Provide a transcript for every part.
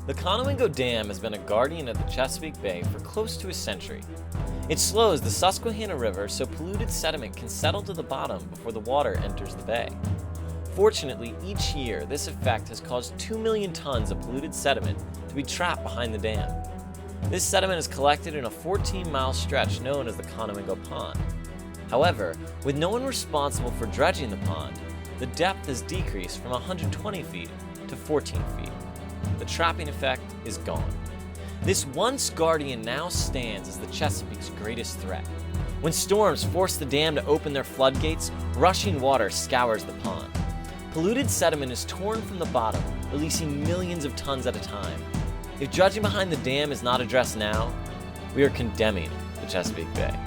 The Conowingo Dam has been a guardian of the Chesapeake Bay for close to a century. It slows the Susquehanna River so polluted sediment can settle to the bottom before the water enters the bay. Fortunately, each year, this effect has caused 2 million tons of polluted sediment to be trapped behind the dam. This sediment is collected in a 14-mile stretch known as the Conowingo Pond. However, with no one responsible for dredging the pond, the depth has decreased from 120 feet to 14 feet. The trapping effect is gone. This once guardian now stands as the Chesapeake's greatest threat. When storms force the dam to open their floodgates, rushing water scours the pond. Polluted sediment is torn from the bottom, releasing millions of tons at a time. If dredging behind the dam is not addressed now, we are condemning the Chesapeake Bay.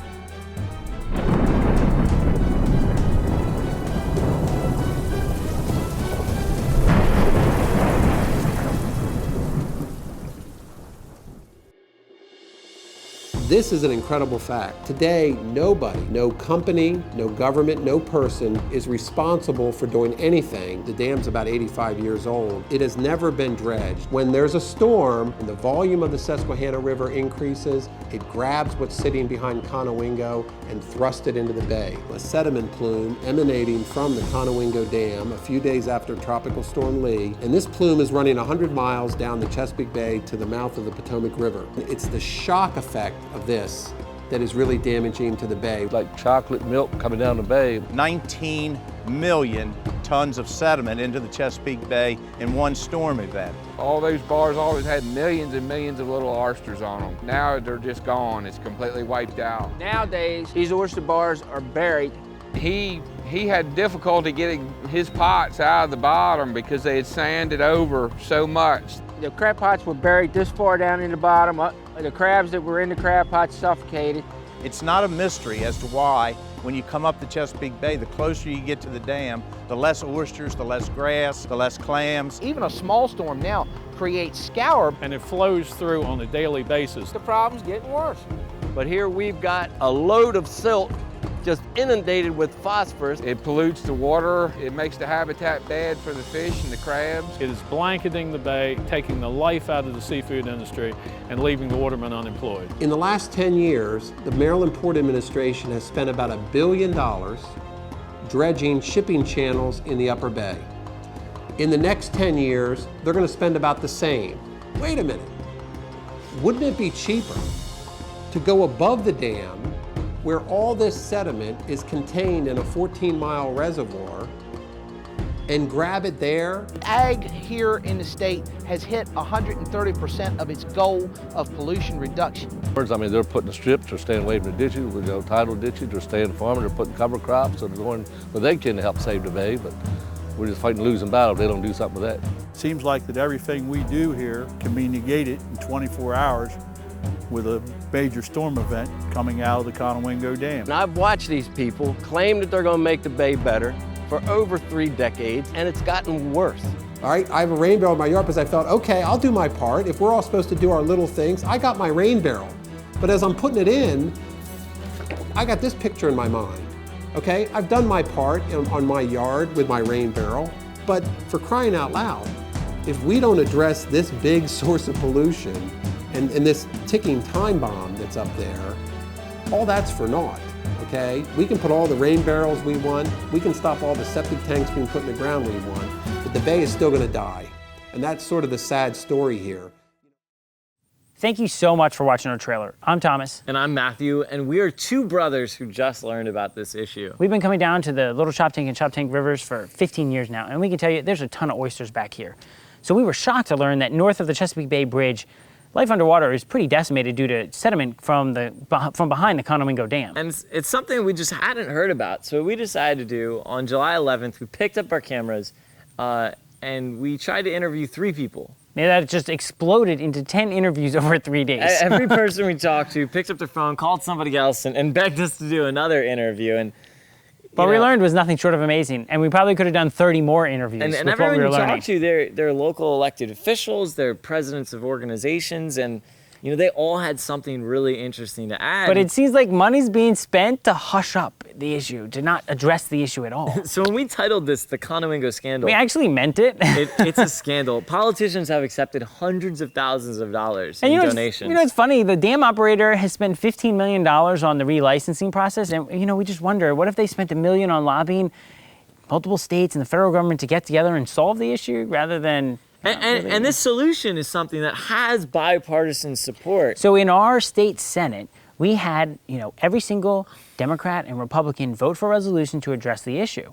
This is an incredible fact. Today, nobody, no company, no government, no person is responsible for doing anything. The dam's about 85 years old. It has never been dredged. When there's a storm and the volume of the Susquehanna River increases, it grabs what's sitting behind Conowingo and thrusts it into the bay. A sediment plume emanating from the Conowingo Dam a few days after Tropical Storm Lee, and this plume is running 100 miles down the Chesapeake Bay to the mouth of the Potomac River. It's the shock effect of this that is really damaging to the bay. Like chocolate milk coming down the bay. 19 million tons of sediment into the Chesapeake Bay in one storm event. All those bars always had millions and millions of little oysters on them. Now they're just gone. It's completely wiped out. Nowadays, these oyster bars are buried. He had difficulty getting his pots out of the bottom because they had sanded over so much. The crab pots were buried this far down in the bottom. The crabs that were in the crab pots suffocated. It's not a mystery as to why, when you come up the Chesapeake Bay, the closer you get to the dam, the less oysters, the less grass, the less clams. Even a small storm now creates scour. And it flows through on a daily basis. The problem's getting worse. But here we've got a load of silt just inundated with phosphorus. It pollutes the water. It makes the habitat bad for the fish and the crabs. It is blanketing the bay, taking the life out of the seafood industry and leaving the watermen unemployed. In the last 10 years, the Maryland Port Administration has spent about $1 billion dredging shipping channels in the Upper Bay. In the next 10 years, they're going to spend about the same. Wait a minute. Wouldn't it be cheaper to go above the dam where all this sediment is contained in a 14-mile reservoir and grab it there? Ag here in the state has hit 130% of its goal of pollution reduction. I mean, they're putting the strips, they're staying away from the ditches, tidal ditches, they're staying farming, they're putting cover crops, so they're going where they can to help save the bay, but we're just fighting a losing battle if they don't do something with that. Seems like that everything we do here can be negated in 24 hours with a major storm event coming out of the Conowingo Dam. And I've watched these people claim that they're going to make the bay better for over 3 decades, and it's gotten worse. All right, I have a rain barrel in my yard because I thought, okay, I'll do my part. If we're all supposed to do our little things, I got my rain barrel. But as I'm putting it in, I got this picture in my mind. Okay, I've done my part on my yard with my rain barrel, but for crying out loud, if we don't address this big source of pollution and this ticking time bomb that's up there, all that's for naught, okay? We can put all the rain barrels we want, we can stop all the septic tanks being put in the ground we want, but the bay is still gonna die. And that's sort of the sad story here. Thank you so much for watching our trailer. I'm Thomas. And I'm Matthew, and we are two brothers who just learned about this issue. We've been coming down to the Little Choptank and Choptank rivers for 15 years now, and we can tell you there's a ton of oysters back here. So we were shocked to learn that north of the Chesapeake Bay Bridge, life underwater is pretty decimated due to sediment from behind the Conowingo Dam. And it's something we just hadn't heard about. So what we decided to do on July 11th, we picked up our cameras and we tried to interview 3 people. Yeah, that just exploded into 10 interviews over 3 days. Every person we talked to picked up their phone, called somebody else, and begged us to do another interview. And what we learned was nothing short of amazing, and we probably could have done 30 more interviews and with everyone what we were you learning. talk to, they're local elected officials, they're presidents of organizations, and You know, they all had something really interesting to add. But it seems like money's being spent to hush up the issue, to not address the issue at all. So when we titled this the Conowingo Scandal, We actually meant it. it's a scandal. Politicians have accepted hundreds of thousands of dollars in donations. You know, it's funny. The dam operator has spent $15 million on the relicensing process, and you know, we just wonder, what if they spent $1 million on lobbying multiple states and the federal government to get together and solve the issue rather than... And this solution is something that has bipartisan support. So in our state Senate, we had, you know, every single Democrat and Republican vote for a resolution to address the issue.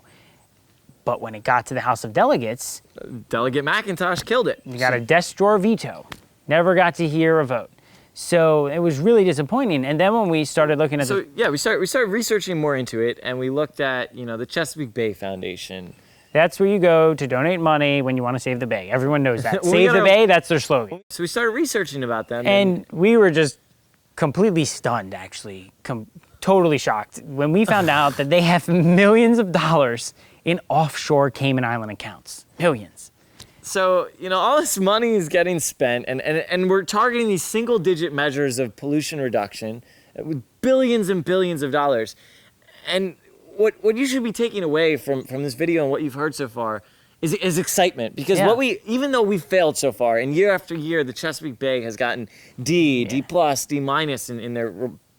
But when it got to the House of Delegates, Delegate McIntosh killed it. you got a desk drawer veto. Never got to hear a vote. So it was really disappointing. And then when we started looking at we started researching more into it, and we looked at, you know, the Chesapeake Bay Foundation. That's where you go to donate money when you want to save the bay. Everyone knows that. Well, Save the bay, that's their slogan. So we started researching about them. And we were just completely stunned, actually. Totally shocked when we found out that they have millions of dollars in offshore Cayman Island accounts. Millions. So, you know, all this money is getting spent, and we're targeting these single-digit measures of pollution reduction with billions and billions of dollars. And what you should be taking away from this video and what you've heard so far is excitement, because even though we've failed so far, and year after year, the Chesapeake Bay has gotten D+, D- in their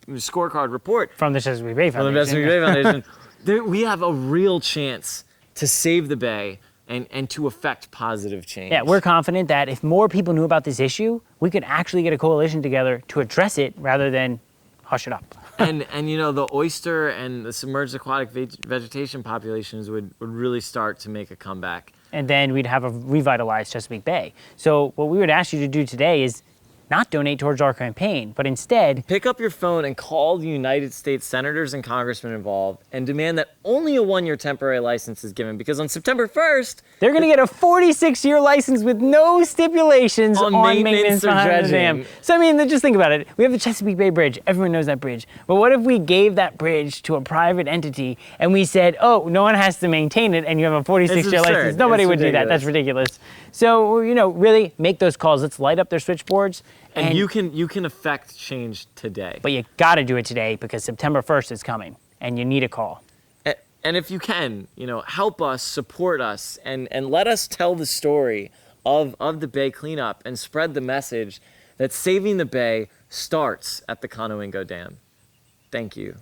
scorecard report from the Chesapeake Bay Foundation. From the Chesapeake Bay Foundation. We have a real chance to save the bay and to affect positive change. Yeah, we're confident that if more people knew about this issue, we could actually get a coalition together to address it rather than hush it up. and you know, the oyster and the submerged aquatic vegetation populations would really start to make a comeback. And then we'd have a revitalized Chesapeake Bay. So what we would ask you to do today is not donate towards our campaign, but instead pick up your phone and call the United States senators and congressmen involved and demand that only a 1-year temporary license is given, because on September 1st, they're going to get a 46-year license with no stipulations on maintenance behind the dam. So I mean, just think about it. We have the Chesapeake Bay Bridge. Everyone knows that bridge. But what if we gave that bridge to a private entity and we said, oh, no one has to maintain it and you have a 46-year license? Nobody would do that. That's ridiculous. So, you know, really make those calls. Let's light up their switchboards. And you can affect change today. But you got to do it today, because September 1st is coming and you need a call. And if you can, you know, help us, support us, and let us tell the story of the Bay cleanup and spread the message that saving the Bay starts at the Conowingo Dam. Thank you.